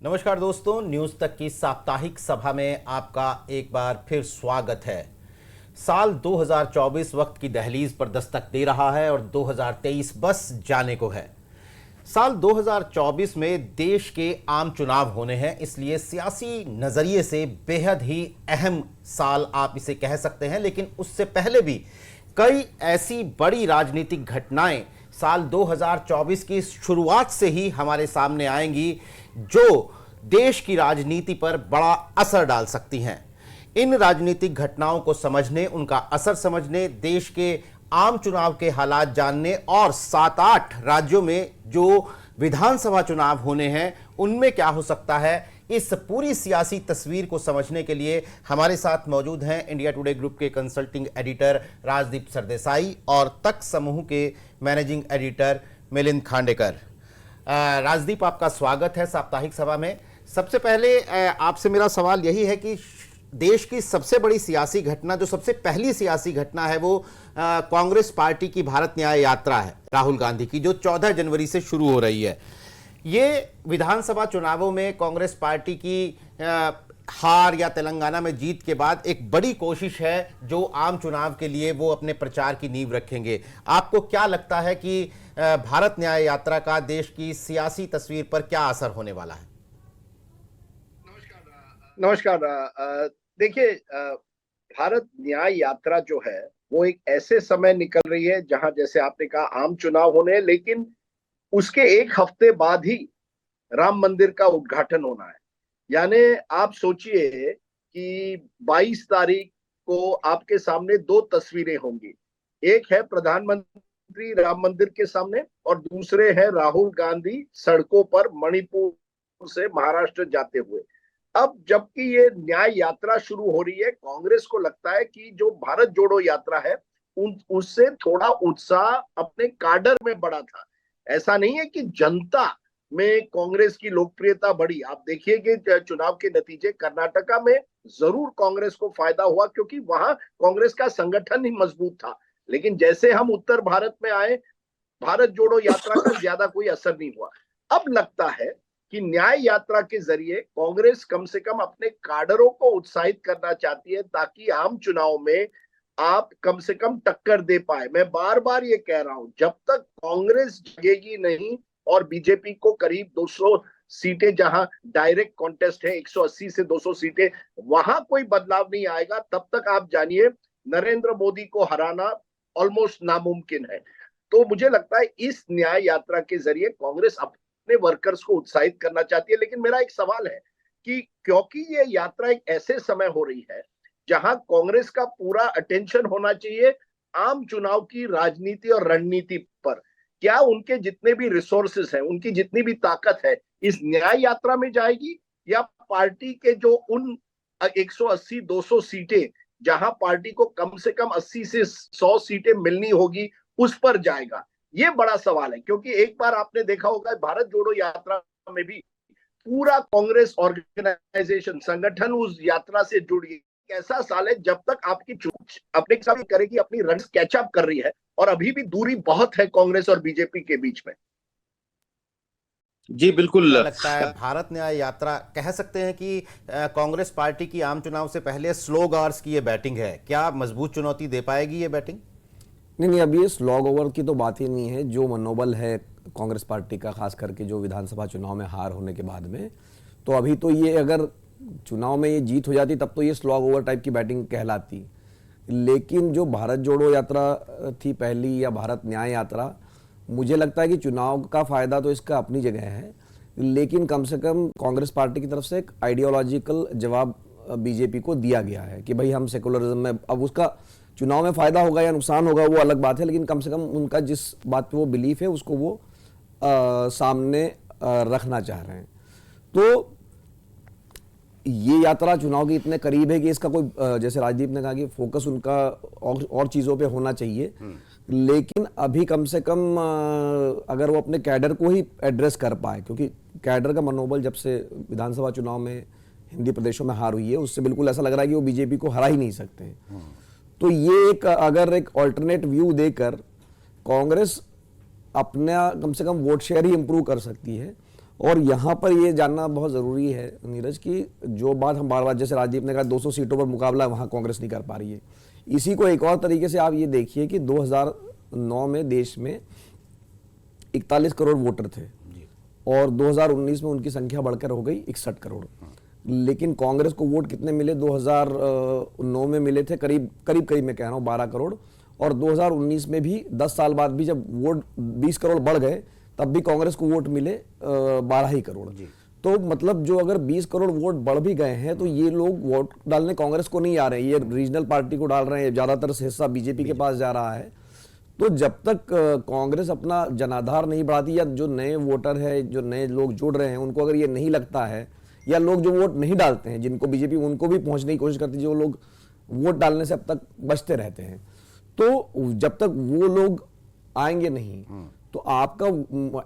नमस्कार दोस्तों, न्यूज तक की साप्ताहिक सभा में आपका एक बार फिर स्वागत है। साल 2024 वक्त की दहलीज पर दस्तक दे रहा है और 2023 बस जाने को है। साल 2024 में देश के आम चुनाव होने हैं, इसलिए सियासी नजरिए से बेहद ही अहम साल आप इसे कह सकते हैं। लेकिन उससे पहले भी कई ऐसी बड़ी राजनीतिक घटनाएं साल 2024 की शुरुआत से ही हमारे सामने आएंगी जो देश की राजनीति पर बड़ा असर डाल सकती हैं। इन राजनीतिक घटनाओं को समझने, उनका असर समझने, देश के आम चुनाव के हालात जानने और 7-8 राज्यों में जो विधानसभा चुनाव होने हैं उनमें क्या हो सकता है, इस पूरी सियासी तस्वीर को समझने के लिए हमारे साथ मौजूद हैं इंडिया टुडे ग्रुप के कंसल्टिंग एडिटर राजदीप सरदेसाई और तक समूह के मैनेजिंग एडिटर मिलिंद खांडेकर। राजदीप, आपका स्वागत है साप्ताहिक सभा में। सबसे पहले आपसे मेरा सवाल यही है कि देश की सबसे बड़ी सियासी घटना, जो सबसे पहली सियासी घटना है, वो कांग्रेस पार्टी की भारत न्याय यात्रा है राहुल गांधी की, जो 14 जनवरी से शुरू हो रही है। ये विधानसभा चुनावों में कांग्रेस पार्टी की हार या तेलंगाना में जीत के बाद एक बड़ी कोशिश है जो आम चुनाव के लिए वो अपने प्रचार की नींव रखेंगे। आपको क्या लगता है कि भारत न्याय यात्रा का देश की सियासी तस्वीर पर क्या असर होने वाला है? नमस्कार। देखिए, भारत न्याय यात्रा जो है वो एक ऐसे समय निकल रही है जहां, जैसे आपने कहा, आम चुनाव होने हैं, लेकिन उसके एक हफ्ते बाद ही राम मंदिर का उद्घाटन होना है। यानी आप सोचिए कि 22 तारीख को आपके सामने दो तस्वीरें होंगी। एक है प्रधानमंत्री राम मंदिर के सामने और दूसरे है राहुल गांधी सड़कों पर मणिपुर से महाराष्ट्र जाते हुए। अब जबकि ये न्याय यात्रा शुरू हो रही है, कांग्रेस को लगता है कि जो भारत जोड़ो यात्रा है उससे थोड़ा उत्साह अपने काडर में बढ़ा था। ऐसा नहीं है कि जनता में कांग्रेस की लोकप्रियता बढ़ी। आप देखिए कि चुनाव के नतीजे कर्नाटका में जरूर कांग्रेस को फायदा हुआ क्योंकि वहां कांग्रेस का संगठन ही मजबूत था। लेकिन जैसे हम उत्तर भारत में आए, भारत जोड़ो यात्रा का ज्यादा कोई असर नहीं हुआ। अब लगता है कि न्याय यात्रा के जरिए कांग्रेस कम से कम अपने काडरों को उत्साहित करना चाहती है ताकि आम चुनाव में आप कम से कम टक्कर दे पाए। मैं बार बार ये कह रहा हूं, जब तक कांग्रेस जगेगी नहीं और बीजेपी को करीब 200 सीटें, जहां डायरेक्ट कॉन्टेस्ट है 180 से 200 सीटें, वहां कोई बदलाव नहीं आएगा, तब तक आप जानिए नरेंद्र मोदी को हराना ऑलमोस्ट नामुमकिन है। तो मुझे लगता है इस न्याय यात्रा के जरिए कांग्रेस अपने वर्कर्स को उत्साहित करना चाहती है। लेकिन मेरा एक सवाल है कि क्योंकि ये यात्रा एक ऐसे समय हो रही है जहां कांग्रेस का पूरा अटेंशन होना चाहिए आम चुनाव की राजनीति और रणनीति पर, क्या उनके जितने भी रिसोर्सेस हैं, उनकी जितनी भी ताकत है, इस न्याय यात्रा में जाएगी या पार्टी के जो उन 180-200 सीटें जहां पार्टी को कम से कम 80 से 100 सीटें मिलनी होगी उस पर जाएगा? ये बड़ा सवाल है क्योंकि एक बार आपने देखा होगा भारत जोड़ो यात्रा में भी पूरा कांग्रेस ऑर्गेनाइजेशन, संगठन उस यात्रा से जुड़ गई। ऐसा साल है जब तक आपकी अपने साथ करेगी, अपनी रन कैचअप कर रही है और अभी भी दूरी बहुत है कांग्रेस और बीजेपी के बीच में। जी बिल्कुल। लगता है भारत न्याय यात्रा, कह सकते हैं कि कांग्रेस पार्टी की आम चुनाव से पहले स्लो गार्स की ये बैटिंग है, क्या मजबूत चुनौती दे पाएगी ये बैटिंग? नहीं, अभी ये स्लॉग ओवर की तो बात ही नहीं है। जो मनोबल है कांग्रेस पार्टी का, खास करके जो विधानसभा चुनाव में हार होने के बाद में, तो अभी तो ये अगर चुनाव में ये जीत हो जाती तब तो ये स्लॉग ओवर टाइप की बैटिंग कहलाती। लेकिन जो भारत जोड़ो यात्रा थी पहली, या भारत न्याय यात्रा, मुझे लगता है कि चुनाव का फायदा तो इसका अपनी जगह है, लेकिन कम से कम कांग्रेस पार्टी की तरफ से एक आइडियोलॉजिकल जवाब बीजेपी को दिया गया है कि भाई हम सेकुलरिज्म में, अब उसका चुनाव में फायदा होगा या नुकसान होगा वो अलग बात है, लेकिन कम से कम उनका जिस बात पे वो बिलीफ है उसको वो सामने रखना चाह रहे हैं। तो ये यात्रा चुनाव के इतने करीब है कि इसका कोई, जैसे राजदीप ने कहा कि फोकस उनका और चीज़ों पे होना चाहिए, लेकिन अभी कम से कम अगर वो अपने कैडर को ही एड्रेस कर पाए, क्योंकि कैडर का मनोबल जब से विधानसभा चुनाव में हिंदी प्रदेशों में हार हुई है उससे बिल्कुल ऐसा लग रहा है कि वो बीजेपी को हरा ही नहीं सकते हैं। तो ये एक, अगर एक ऑल्टरनेट व्यू देकर कांग्रेस अपना कम से कम वोट शेयर ही इंप्रूव कर सकती है। और यहाँ पर ये जानना बहुत ज़रूरी है नीरज कि जो बात हम बार बार, जैसे राजदीप ने कहा 200 सीटों पर मुकाबला वहाँ कांग्रेस नहीं कर पा रही है, इसी को एक और तरीके से आप ये देखिए कि 2009 में देश में 41 करोड़ वोटर थे और 2019 में उनकी संख्या बढ़कर हो गई 61 करोड़। लेकिन कांग्रेस को वोट कितने मिले? 2009 में मिले थे करीब करीब मैं कह रहा हूँ 12 करोड़, और 2019 में भी 10 साल बाद भी जब वोट 20 करोड़ बढ़ गए तब भी कांग्रेस को वोट मिले 12 ही करोड़। तो मतलब जो अगर 20 करोड़ वोट बढ़ भी गए हैं तो ये लोग वोट डालने कांग्रेस को नहीं आ रहे हैं, ये रीजनल पार्टी को डाल रहे हैं, ज्यादातर हिस्सा बीजेपी के पास जा रहा है। तो जब तक कांग्रेस अपना जनाधार नहीं बढ़ाती, या जो नए वोटर है, जो नए लोग जुड़ रहे हैं, उनको अगर ये नहीं लगता है, या लोग जो वोट नहीं डालते हैं जिनको बीजेपी, उनको भी पहुंचने की कोशिश करती है, जो लोग वोट डालने से अब तक बचते रहते हैं, तो जब तक वो लोग आएंगे नहीं तो आपका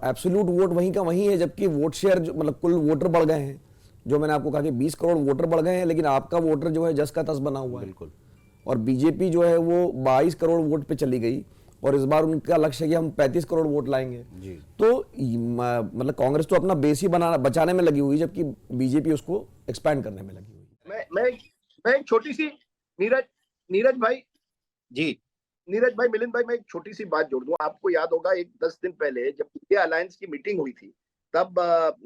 एब्सोल्यूट वोट वहीं का वहीं है, जबकि वोट शेयर मतलब कुल वोटर बढ़ गए हैं, जो मैंने आपको कहा कि 20 करोड़ वोटर बढ़ गए हैं, लेकिन आपका वोटर जो है जस का तस बना हुआ है। बिल्कुल। और बीजेपी जो है वो 22 करोड़ वोट पे चली गई और इस बार उनका लक्ष्य है कि हम 35 करोड़ वोट लाएंगे जी। तो मतलब कांग्रेस तो अपना बेस ही बचाने में लगी हुई, जबकि बीजेपी उसको एक्सपैंड करने में लगी हुई। मैं एक छोटी सी नीरज भाई मिलिंद भाई, मैं एक छोटी सी बात जोड़ दूं। आपको याद होगा एक 10 दिन पहले जब इंडिया अलायंस की मीटिंग हुई थी, तब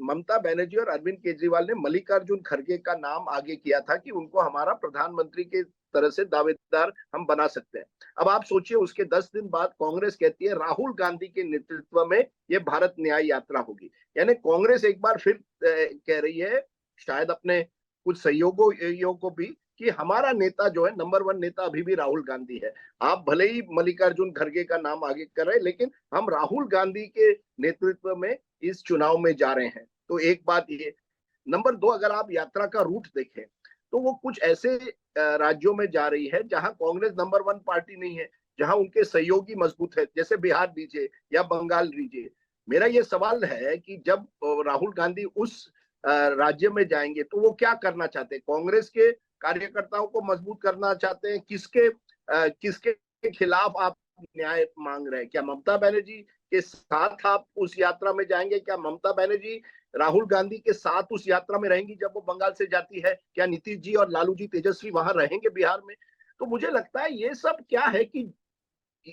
ममता बनर्जी और अरविंद केजरीवाल ने मल्लिकार्जुन खड़गे का नाम आगे किया था कि उनको हमारा प्रधानमंत्री के तरह से दावेदार हम बना सकते हैं। अब आप सोचिए, उसके 10 दिन बाद कांग्रेस कहती है राहुल गांधी के नेतृत्व में ये भारत न्याय यात्रा होगी। यानी कांग्रेस एक बार फिर कह रही है, शायद अपने कुछ सहयोगियों को भी, कि हमारा नेता जो है, नंबर 1 नेता अभी भी राहुल गांधी है। आप भले ही मल्लिकार्जुन खड़गे का नाम आगे कर रहे हैं, लेकिन हम राहुल गांधी के नेतृत्व में इस चुनाव में जा रहे हैं। तो एक बात ये। नंबर 2, अगर आप यात्रा का रूट देखें तो वो कुछ ऐसे राज्यों में जा रही है जहां कांग्रेस नंबर 1 पार्टी नहीं है, जहां उनके सहयोगी मजबूत है, जैसे बिहार लीजिए या बंगाल लीजिए। मेरा ये सवाल है कि जब राहुल गांधी उस राज्य में जाएंगे तो वो क्या करना चाहते हैं? कांग्रेस के कार्यकर्ताओं को मजबूत करना चाहते हैं? किसके खिलाफ आप न्याय मांग रहे हैं? क्या ममता बनर्जी के साथ आप उस यात्रा में जाएंगे? क्या ममता बनर्जी राहुल गांधी के साथ उस यात्रा में रहेंगी जब वो बंगाल से जाती है? क्या नीतीश जी और लालू जी तेजस्वी वहां रहेंगे बिहार में? तो मुझे लगता है ये सब क्या है कि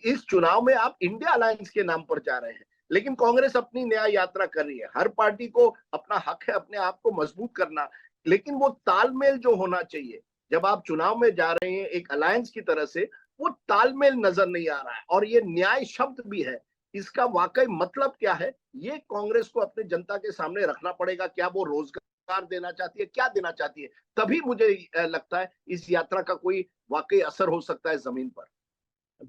इस चुनाव में आप इंडिया अलायंस के नाम पर जा रहे हैं, लेकिन कांग्रेस अपनी न्याय यात्रा कर रही है। हर पार्टी को अपना हक है अपने आप को मजबूत करना, लेकिन वो तालमेल जो होना चाहिए, जब आप चुनाव में जा रहे हैं एक अलायंस की तरह से, वो तालमेल नजर नहीं आ रहा है। और ये न्याय शब्द भी है, इसका वाकई मतलब क्या है, ये कांग्रेस को अपने जनता के सामने रखना पड़ेगा। क्या वो रोजगार देना चाहती है, क्या देना चाहती है? तभी मुझे लगता है इस यात्रा का कोई वाकई असर हो सकता है जमीन पर।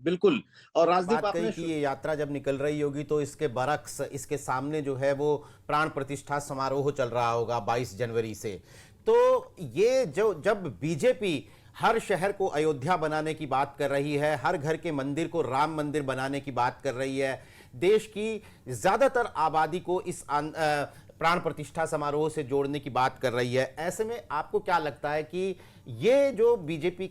बिल्कुल। और राजदीप, आपने कि ये यात्रा जब निकल रही होगी तो इसके बरक्स, इसके सामने जो है वो प्राण प्रतिष्ठा समारोह चल रहा होगा 22 जनवरी से। तो ये जब बीजेपी हर शहर को अयोध्या बनाने की बात कर रही है, हर घर के मंदिर को राम मंदिर बनाने की बात कर रही है, देश की ज्यादातर आबादी को इस प्राण प्रतिष्ठा समारोह से जोड़ने की बात कर रही है, ऐसे में आपको क्या लगता है कि ये जो बीजेपी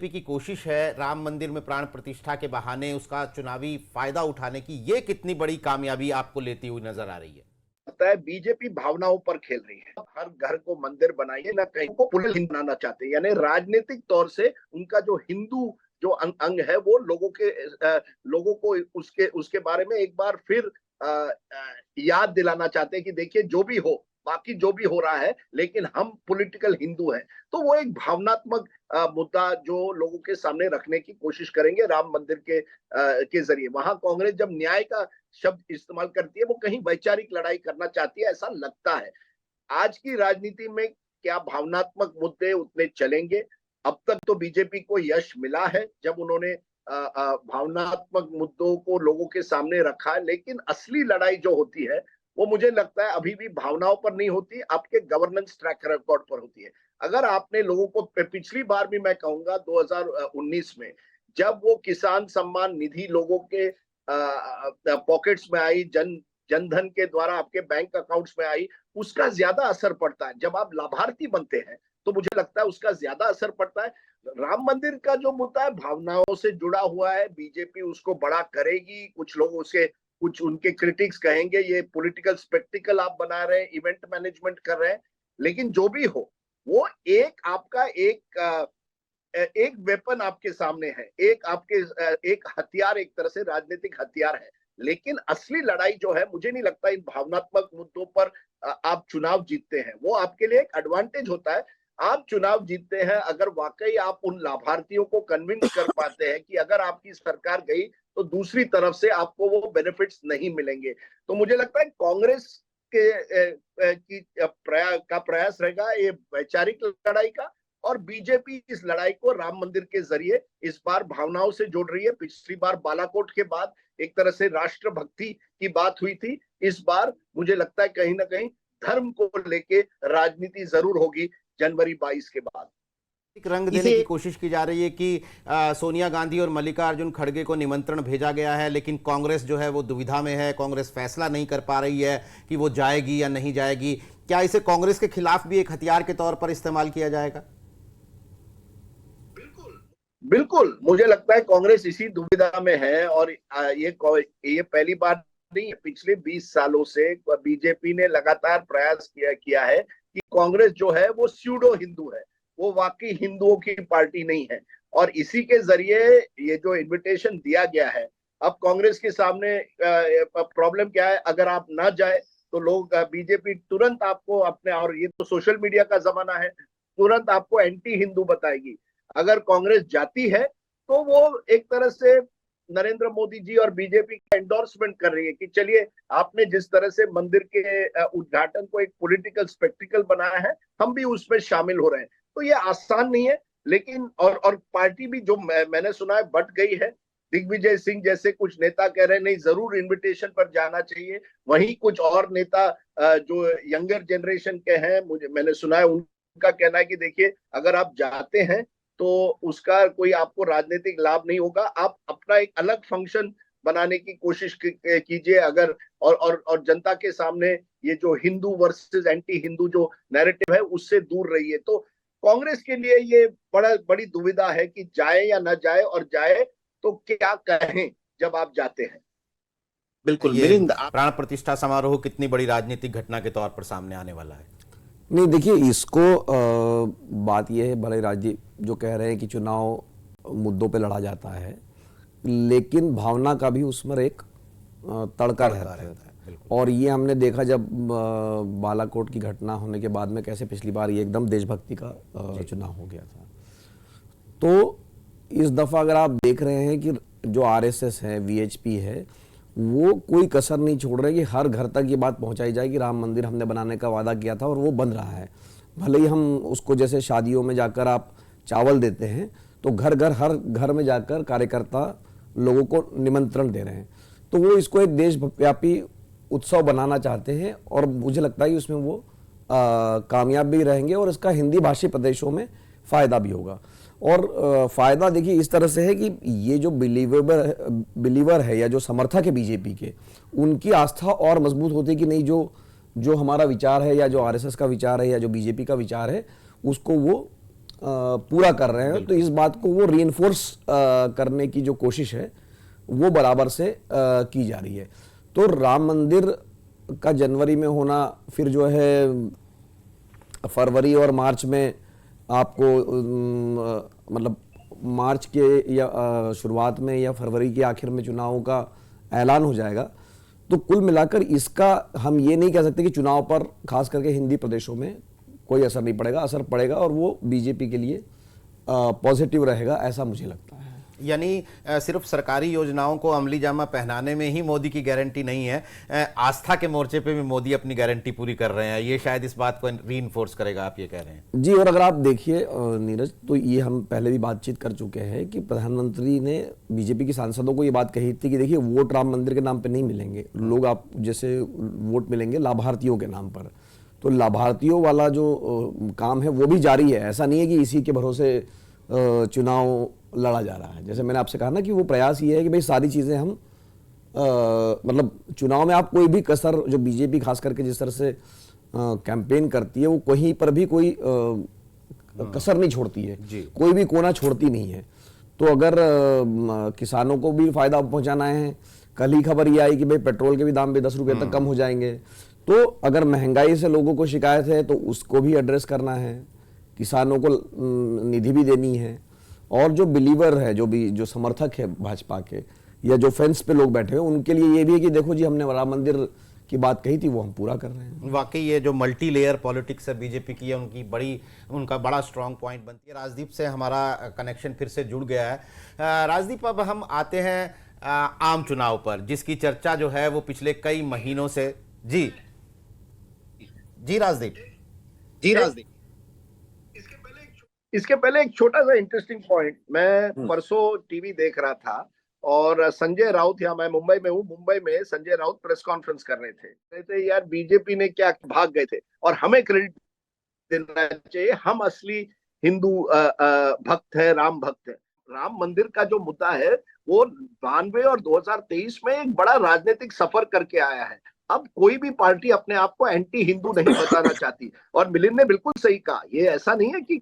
की कोशिश है राम मंदिर में प्राण प्रतिष्ठा के बहाने उसका चुनावी फायदा उठाने की, ये कितनी बड़ी कामयाबी आपको लेती हुई नजर आ रही है? लगता है बीजेपी भावनाओं पर खेल रही है। हर घर को मंदिर बनाइए, ना कहीं को पुलिस बनाना चाहते हैं। यानी राजनीतिक तौर से उनका जो हिंदू जो अंग है, वो लोगों को उसके बारे में एक बार फिर याद दिलाना चाहते हैं कि देखिए जो भी हो, बाकी जो भी हो रहा है, लेकिन हम पॉलिटिकल हिंदू हैं। तो वो एक भावनात्मक मुद्दा जो लोगों के सामने रखने की कोशिश करेंगे राम मंदिर के जरिए। वहां कांग्रेस जब न्याय का शब्द इस्तेमाल करती है, वो कहीं वैचारिक लड़ाई करना चाहती है, ऐसा लगता है। आज की राजनीति में क्या भावनात्मक मुद्दे उतने चलेंगे? अब तक तो बीजेपी को यश मिला है जब उन्होंने भावनात्मक मुद्दों को लोगों के सामने रखा है, लेकिन असली लड़ाई जो होती है वो मुझे लगता है अभी भी भावनाओं पर नहीं होती, आपके गवर्नेंस ट्रैक रिकॉर्ड पर होती है। अगर आपने लोगों को, पिछली बार भी मैं कहूंगा 2019 में जब वो किसान सम्मान निधि लोगों के पॉकेट्स में आई, जनधन के द्वारा आपके बैंक अकाउंट्स में आई, उसका ज्यादा असर पड़ता है। जब आप लाभार्थी बनते हैं तो मुझे लगता है उसका ज्यादा असर पड़ता है। राम मंदिर का जो मुद्दा है भावनाओं से जुड़ा हुआ है, बीजेपी उसको बड़ा करेगी, कुछ लोग कुछ उनके क्रिटिक्स कहेंगे ये पॉलिटिकल स्पेक्टिकल आप बना रहे हैं, इवेंट मैनेजमेंट कर रहे हैं, लेकिन जो भी हो वो एक आपका एक वेपन आपके सामने है, एक हथियार, एक तरह से राजनीतिक हथियार है। लेकिन असली लड़ाई जो है, मुझे नहीं लगता इन भावनात्मक मुद्दों पर आप चुनाव जीतते हैं। वो आपके लिए एक एडवांटेज होता है। आप चुनाव जीतते हैं अगर वाकई आप उन लाभार्थियों को कन्विंस कर पाते हैं कि अगर आपकी सरकार गई तो दूसरी तरफ से आपको वो बेनिफिट्स नहीं मिलेंगे। तो मुझे लगता है कांग्रेस का प्रयास रहेगा ये वैचारिक लड़ाई का, और बीजेपी इस लड़ाई को राम मंदिर के जरिए इस बार भावनाओं से जोड़ रही है। पिछली बार बालाकोट के बाद एक तरह से राष्ट्रभक्ति की बात हुई थी, इस बार मुझे लगता है कहीं ना कहीं धर्म को लेके राजनीति जरूर होगी जनवरी 22 के बाद। एक रंग देने की कोशिश की जा रही है कि सोनिया गांधी और मल्लिकार्जुन खड़गे को निमंत्रण भेजा गया है, लेकिन कांग्रेस जो है वो दुविधा में है। कांग्रेस फैसला नहीं कर पा रही है कि वो जाएगी या नहीं जाएगी। क्या इसे कांग्रेस के खिलाफ भी एक हथियार के तौर पर इस्तेमाल किया जाएगा? बिल्कुल, मुझे लगता है कांग्रेस इसी दुविधा में है, और ये पहली बार नहीं है। पिछले 20 सालों से बीजेपी ने लगातार प्रयास किया है कि कांग्रेस जो है वो स्यूडो हिंदू है, वो वाकई हिंदुओं की पार्टी नहीं है। और इसी के जरिए ये जो इनविटेशन दिया गया है, अब कांग्रेस के सामने प्रॉब्लम क्या है, अगर आप ना जाए तो लोग बीजेपी तुरंत आपको अपने, और ये तो सोशल मीडिया का जमाना है, तुरंत आपको एंटी हिंदू बताएगी। अगर कांग्रेस जाती है तो वो एक तरह से नरेंद्र मोदी जी और बीजेपी का एंडोर्समेंट कर रही है कि चलिए, आपने जिस तरह से मंदिर के उद्घाटन को एक पॉलिटिकल स्पेक्टिकल बनाया है, हम भी उसमें शामिल हो रहे हैं। तो ये आसान नहीं है, लेकिन और पार्टी भी जो मैंने सुना है बट गई है। दिग्विजय सिंह जैसे कुछ नेता कह रहे हैं नहीं, जरूर इनविटेशन पर जाना चाहिए। वहीं कुछ और नेता जो यंगर जनरेशन के हैं, मैंने सुना है उनका कहना है कि देखिए, अगर आप जाते हैं तो उसका कोई आपको राजनीतिक लाभ नहीं होगा, आप अपना एक अलग फंक्शन बनाने की कोशिश कीजिए अगर, और जनता के सामने ये जो हिंदू वर्सेस एंटी हिंदू जो नैरेटिव है उससे दूर रहिए। तो कांग्रेस के लिए ये बड़ी दुविधा है कि जाए या ना जाए, और जाए तो क्या कहें जब आप जाते हैं। बिल्कुल, मिलिंद, प्राण प्रतिष्ठा समारोह कितनी बड़ी राजनीतिक घटना के तौर पर सामने आने वाला है? नहीं, देखिए, इसको बात यह है, भले राज्य जो कह रहे हैं कि चुनाव मुद्दों पे लड़ा जाता है, लेकिन भावना का भी उसमें एक तड़का रहता है। और ये हमने देखा जब बालाकोट की घटना होने के बाद में कैसे पिछली बार ये एकदम देशभक्ति का चुनाव हो गया था। तो इस दफा अगर आप देख रहे हैं कि जो आरएसएस है, वीएचपी है, वो कोई कसर नहीं छोड़ रहे कि हर घर तक ये बात पहुंचाई जाए कि राम मंदिर हमने बनाने का वादा किया था और वो बन रहा है। भले ही हम उसको, जैसे शादियों में जाकर आप चावल देते हैं, तो घर घर, हर घर में जाकर कार्यकर्ता लोगों को निमंत्रण दे रहे हैं। तो वो इसको एक देशव्यापी उत्सव बनाना चाहते हैं, और मुझे लगता है कि उसमें वो कामयाब भी रहेंगे, और इसका हिंदी भाषी प्रदेशों में फ़ायदा भी होगा। और फ़ायदा देखिए इस तरह से है कि ये जो बिलीवर है या जो समर्थक है बीजेपी के, उनकी आस्था और मजबूत होती है कि नहीं, जो हमारा विचार है या जो आरएसएस का विचार है या जो बीजेपी का विचार है, उसको वो पूरा कर रहे हैं। तो इस बात को वो रीइंफोर्स करने की जो कोशिश है वो बराबर से की जा रही है। तो राम मंदिर का जनवरी में होना, फिर जो है फरवरी और मार्च में आपको मतलब मार्च के या शुरुआत में या फरवरी के आखिर में चुनावों का ऐलान हो जाएगा। तो कुल मिलाकर इसका हम ये नहीं कह सकते कि चुनाव पर खास करके हिंदी प्रदेशों में कोई असर नहीं पड़ेगा। असर पड़ेगा, और वो बीजेपी के लिए पॉजिटिव रहेगा, ऐसा मुझे लगता है। यानी सिर्फ सरकारी योजनाओं को अमली जामा पहनाने में ही मोदी की गारंटी नहीं है, आस्था के मोर्चे पे भी मोदी अपनी गारंटी पूरी कर रहे हैं। ये शायद इस बात को रीइंफोर्स करेगा, आप ये कह रहे हैं? जी, और अगर आप देखिए नीरज, तो ये हम पहले भी बातचीत कर चुके हैं कि प्रधानमंत्री ने बीजेपी के सांसदों को ये बात कही थी कि देखिए, वोट राम मंदिर के नाम पे नहीं मिलेंगे लोग, आप जैसे वोट मिलेंगे लाभार्थियों के नाम पर। तो लाभार्थियों वाला जो काम है वो भी जारी है। ऐसा नहीं है कि इसी के भरोसे चुनाव लड़ा जा रहा है। जैसे मैंने आपसे कहा ना कि वो प्रयास ये है कि भाई सारी चीज़ें हम मतलब चुनाव में आप कोई भी कसर, जो बीजेपी खास करके जिस तरह से कैंपेन करती है, वो कहीं पर भी कोई कसर नहीं छोड़ती है, कोई भी कोना छोड़ती नहीं है। तो अगर किसानों को भी फायदा पहुंचाना है, कल ही खबर ये आई कि भाई पेट्रोल के भी दाम भी 10 रुपए तक कम हो जाएंगे। तो अगर महंगाई से लोगों को शिकायत है तो उसको भी एड्रेस करना है, किसानों को निधि भी देनी है, और जो बिलीवर है, जो समर्थक है भाजपा के, या जो फेंस पे लोग बैठे हैं, उनके लिए ये भी है कि देखो जी, हमने राम मंदिर की बात कही थी, वो हम पूरा कर रहे हैं। वाकई ये जो मल्टी लेयर पॉलिटिक्स है बीजेपी की है, उनका बड़ा स्ट्रांग पॉइंट बनती है। राजदीप से हमारा कनेक्शन फिर से जुड़ गया है। राजदीप, अब हम आते हैं आम चुनाव पर, जिसकी चर्चा जो है वो पिछले कई महीनों से। जी जी राजदीप। इसके पहले एक छोटा सा इंटरेस्टिंग पॉइंट, मैं परसों टीवी देख रहा था और संजय राउत, या मैं मुंबई में हूँ, मुंबई में संजय राउत प्रेस कॉन्फ्रेंस कर रहे थे। कहते यार बीजेपी ने क्या, भाग गए थे और हमें क्रेडिट देना चाहिए, हम असली हिंदू भक्त है, राम भक्त है। राम मंदिर का जो मुद्दा है वो 92 और 2023 में एक बड़ा राजनीतिक सफर करके आया है। अब कोई भी पार्टी अपने आप को एंटी हिंदू नहीं बताना चाहती, और मिलिंद ने बिल्कुल सही कहा, ये ऐसा नहीं है कि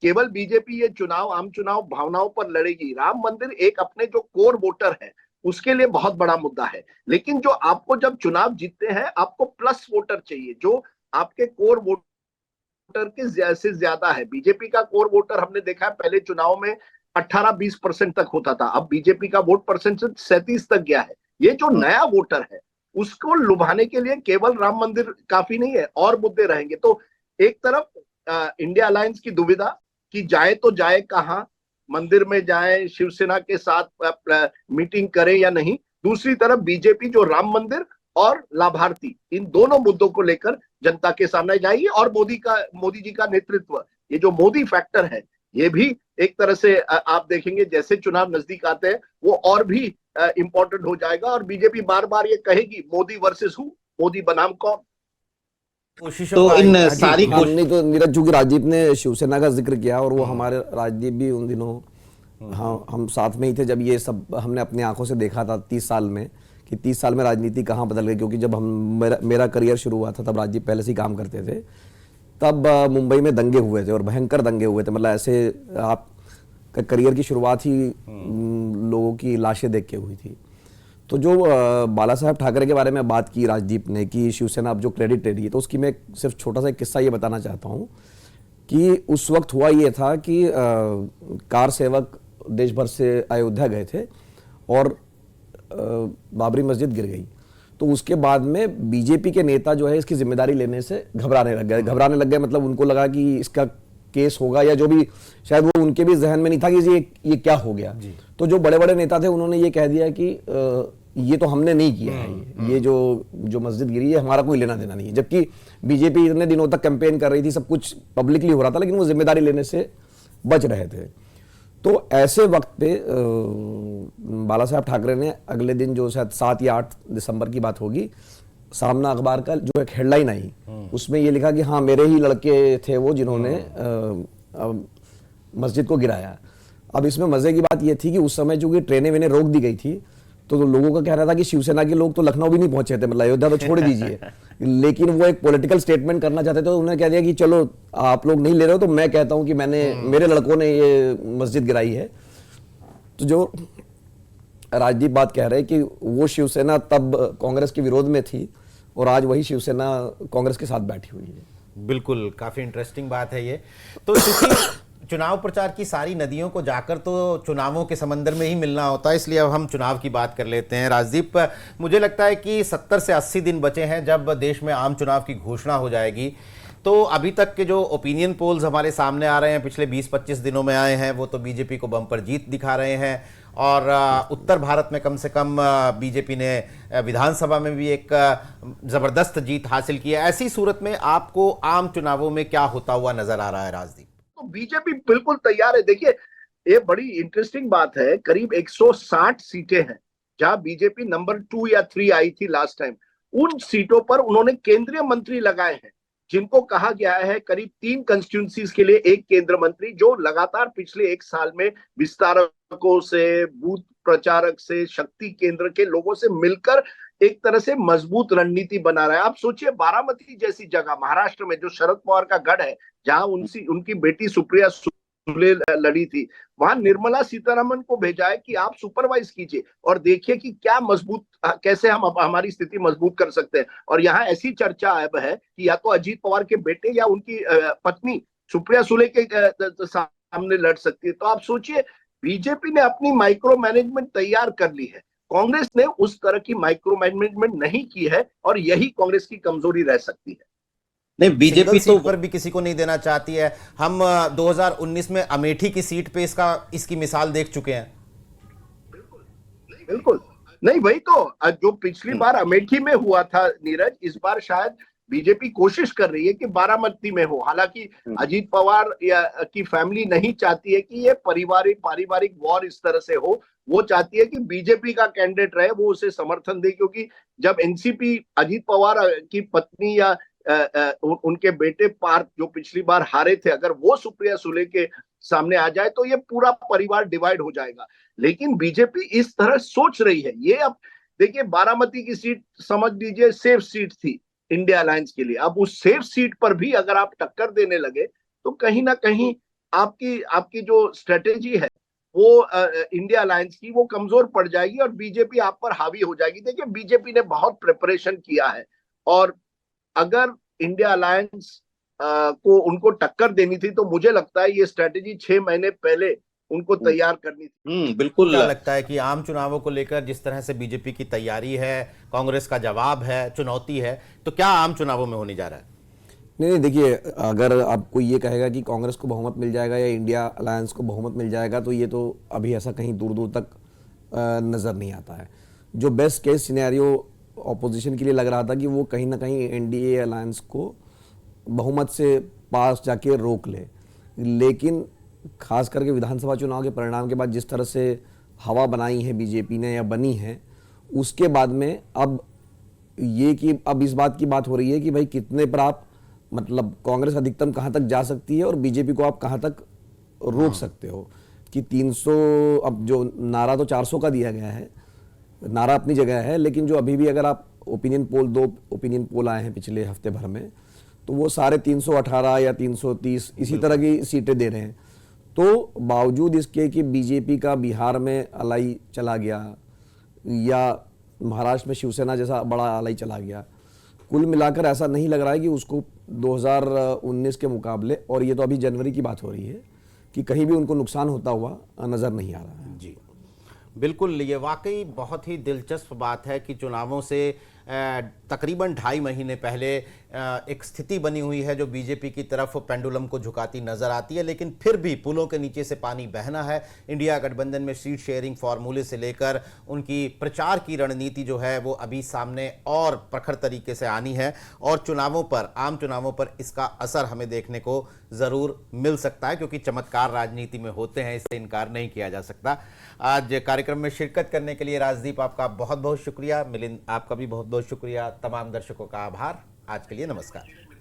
केवल बीजेपी ये चुनाव, आम चुनाव भावनाओं पर लड़ेगी। राम मंदिर एक अपने जो कोर वोटर है उसके लिए बहुत बड़ा मुद्दा है, लेकिन जो आपको जब चुनाव जीतते हैं आपको प्लस वोटर चाहिए, जो आपके कोर वोटर के से ज्यादा है। बीजेपी का कोर वोटर हमने देखा है पहले चुनाव में 18-20% तक होता था, अब बीजेपी का वोट परसेंटेज 37 तक गया है। ये जो नया वोटर है उसको लुभाने के लिए केवल राम मंदिर काफी नहीं है, और मुद्दे रहेंगे। तो एक तरफ इंडिया अलायंस की दुविधा कि जाए तो जाए कहां, मंदिर में जाए, शिवसेना के साथ मीटिंग करे या नहीं। दूसरी तरफ बीजेपी जो राम मंदिर और लाभार्थी, इन दोनों मुद्दों को लेकर जनता के सामने जाएगी। और मोदी जी का नेतृत्व, ये जो मोदी फैक्टर है, ये भी एक तरह से आप देखेंगे जैसे चुनाव नजदीक आते हैं वो और भी इंपॉर्टेंट हो जाएगा। और बीजेपी बार बार ये कहेगी मोदी वर्सेस हु, मोदी बनाम कौन। तो इन सारी नहीं तो नीरज, चूंकि राजदीप ने शिवसेना का जिक्र किया, और वो हमारे राजदीप भी उन दिनों, हाँ, हम साथ में ही थे जब ये सब हमने अपनी आंखों से देखा था 30 साल में, कि 30 साल में राजनीति कहाँ बदल गई। क्योंकि जब मेरा करियर शुरू हुआ था तब राजदीप पहले से ही काम करते थे। तब मुंबई में दंगे हुए थे, और भयंकर दंगे हुए थे। मतलब ऐसे आप करियर की शुरुआत ही लोगों की लाशें देख के हुई थी। तो जो बाला साहब ठाकरे के बारे में बात की राजदीप ने, कि शिवसेना अब जो क्रेडिट ले रही है, तो उसकी मैं सिर्फ छोटा सा एक किस्सा ये बताना चाहता हूँ कि उस वक्त हुआ ये था कि कार सेवक देश भर से अयोध्या गए थे और बाबरी मस्जिद गिर गई। तो उसके बाद में बीजेपी के नेता जो है इसकी जिम्मेदारी लेने से घबराने लग गए। मतलब उनको लगा कि इसका केस होगा, या जो भी, शायद वो उनके भी जहन में नहीं था कि ये क्या हो गया। तो जो बड़े बड़े नेता थे उन्होंने ये कह दिया कि ये तो हमने नहीं किया है, ये जो मस्जिद गिरी है हमारा कोई लेना देना नहीं है। जबकि बीजेपी इतने दिनों तक कैंपेन कर रही थी, सब कुछ पब्लिकली हो रहा था, लेकिन वो जिम्मेदारी लेने से बच रहे थे। तो ऐसे वक्त पे बाला साहब ठाकरे ने अगले दिन, जो शायद 7 या 8 दिसंबर की बात होगी, सामना अखबार का जो एक हेडलाइन आई, उसमें ये लिखा कि हाँ, मेरे ही लड़के थे वो जिन्होंने मस्जिद को गिराया। अब इसमें मजे की बात ये थी कि उस समय चूंकि ट्रेनें वेनें रोक दी गई थी, तो लोगों का कहना था कि शिवसेना के लोग तो लखनऊ भी नहीं पहुंचे थे, मतलब अयोध्या तो छोड़ दीजिए। लेकिन वो एक पॉलिटिकल स्टेटमेंट करना चाहते थे, तो उन्होंने कह दिया कि चलो आप लोग नहीं ले रहे हो तो मैं कहता हूं कि मेरे लड़कों ने ये मस्जिद गिराई है। तो जो राजदीप बात कह रहे हैं कि वो शिवसेना तब कांग्रेस के विरोध में थी, और आज वही शिवसेना कांग्रेस के साथ बैठी हुई है। बिल्कुल, काफी इंटरेस्टिंग बात है ये। तो चुनाव प्रचार की सारी नदियों को जाकर तो चुनावों के समंदर में ही मिलना होता है, इसलिए अब हम चुनाव की बात कर लेते हैं। राजदीप, मुझे लगता है कि 70 से 80 दिन बचे हैं जब देश में आम चुनाव की घोषणा हो जाएगी। तो अभी तक के जो ओपिनियन पोल्स हमारे सामने आ रहे हैं, पिछले 20-25 दिनों में आए हैं, वो तो बीजेपी को बम्पर जीत दिखा रहे हैं। और उत्तर भारत में कम से कम बीजेपी ने विधानसभा में भी एक जबरदस्त जीत हासिल की है। ऐसी सूरत में आपको आम चुनावों में क्या होता हुआ नजर आ रहा है राजदीप? तो बीजेपी बिल्कुल तैयार है। देखिए, ये बड़ी इंटरेस्टिंग बात है, करीब 160 सीटें हैं जहां बीजेपी नंबर 2 या 3 आई थी लास्ट टाइम। उन सीटों पर उन्होंने केंद्रीय मंत्री लगाए हैं, जिनको कहा गया है करीब 3 कंस्टिट्यूंसीज के लिए एक केंद्र मंत्री, जो लगातार पिछले 1 साल में विस्तारकों से, बूथ प्रचारक से, शक्ति केंद्र के लोगों से मिलकर एक तरह से मजबूत रणनीति बना रहा है। आप सोचिए, बारामती जैसी जगह महाराष्ट्र में, जो शरद पवार का गढ़ है, जहां उनकी बेटी सुप्रिया सुले लड़ी थी, वहां निर्मला सीतारमण को भेजा है कि आप सुपरवाइज कीजिए और देखिए कि क्या मजबूत, कैसे हम हमारी स्थिति मजबूत कर सकते हैं। और यहाँ ऐसी चर्चा अब है कि या तो अजीत पवार के बेटे या उनकी पत्नी सुप्रिया सुले के सामने लड़ सकती है। तो आप सोचिए, बीजेपी ने अपनी माइक्रो मैनेजमेंट तैयार कर ली है, कांग्रेस ने उस तरह की माइक्रो मैनेजमेंट नहीं की है, और यही कांग्रेस की कमजोरी रह सकती है। नहीं, बीजेपी तो पर भी किसी को नहीं देना चाहती है। हम 2019 में अमेठी की सीट पे इसकी मिसाल देख चुके हैं। बिल्कुल नहीं, वही तो जो पिछली बार अमेठी में हुआ था नीरज, इस बार शायद बीजेपी कोशिश कर रही है कि बारामती में हो। हालांकि अजीत पवार की फैमिली नहीं चाहती है कि ये पारिवारिक वॉर इस तरह से हो। वो चाहती है कि बीजेपी का कैंडिडेट रहे, वो उसे समर्थन दे, क्योंकि जब एनसीपी अजीत पवार की पत्नी या उनके बेटे पार्थ जो पिछली बार हारे थे, अगर वो सुप्रिया सुले के सामने आ जाए तो ये पूरा परिवार डिवाइड हो जाएगा। लेकिन बीजेपी इस तरह सोच रही है। ये अब देखिए, बारामती की सीट समझ लीजिए सेफ सीट थी इंडिया अलायंस के लिए। अब उस सेफ सीट पर भी अगर आप टक्कर देने लगे तो कहीं ना कहीं आपकी जो स्ट्रेटेजी है वो इंडिया अलायंस की, वो कमजोर पड़ जाएगी और बीजेपी आप पर हावी हो जाएगी। देखिए, बीजेपी ने बहुत प्रिपरेशन किया है, और अगर इंडिया अलायंस को उनको टक्कर देनी थी तो मुझे लगता है ये स्ट्रेटेजी 6 महीने पहले उनको तैयार करनी थी। बिल्कुल। क्या लगता है कि आम चुनावों को लेकर जिस तरह से बीजेपी की तैयारी है, कांग्रेस का जवाब है, चुनौती है, तो क्या आम चुनावों में होने जा रहा है? नहीं, देखिए, अगर आपको ये कहेगा कि कांग्रेस को बहुमत मिल जाएगा या इंडिया अलायंस को बहुमत मिल जाएगा, तो ये तो अभी ऐसा कहीं दूर दूर तक नज़र नहीं आता है। जो बेस्ट केस सिनेरियो ऑपोजिशन के लिए लग रहा था कि वो कहीं ना कहीं एनडीए अलायंस को बहुमत से पास जाके रोक ले, लेकिन खास करके विधानसभा चुनाव के परिणाम के बाद जिस तरह से हवा बनाई है बीजेपी ने या बनी है, उसके बाद में अब ये कि अब इस बात की बात हो रही है कि भाई कितने पर आप, मतलब कांग्रेस अधिकतम कहाँ तक जा सकती है और बीजेपी को आप कहाँ तक रोक सकते हो। कि 300, अब जो नारा तो 400 का दिया गया है, नारा अपनी जगह है, लेकिन जो अभी भी अगर आप ओपिनियन पोल, 2 ओपिनियन पोल आए हैं पिछले हफ्ते भर में, तो वो सारे 318 या 330 इसी तरह की सीटें दे रहे हैं। तो बावजूद इसके कि बीजेपी का बिहार में अलाई चला गया या महाराष्ट्र में शिवसेना जैसा बड़ा अलाई चला गया, कुल मिलाकर ऐसा नहीं लग रहा है कि उसको 2019 के मुकाबले, और ये तो अभी जनवरी की बात हो रही है, कि कहीं भी उनको नुकसान होता हुआ नज़र नहीं आ रहा है। जी बिल्कुल, ये वाकई बहुत ही दिलचस्प बात है कि चुनावों से तकरीबन 2.5 महीने पहले एक स्थिति बनी हुई है जो बीजेपी की तरफ पेंडुलम को झुकाती नजर आती है, लेकिन फिर भी पुलों के नीचे से पानी बहना है। इंडिया गठबंधन में सीट शेयरिंग फार्मूले से लेकर उनकी प्रचार की रणनीति जो है वो अभी सामने और प्रखर तरीके से आनी है, और चुनावों पर, आम चुनावों पर इसका असर हमें देखने को ज़रूर मिल सकता है, क्योंकि चमत्कार राजनीति में होते हैं, इससे इनकार नहीं किया जा सकता। आज कार्यक्रम में शिरकत करने के लिए राजदीप आपका बहुत बहुत शुक्रिया, मिलिंद आपका भी बहुत बहुत शुक्रिया, तमाम दर्शकों का आभार। आज के लिए नमस्कार।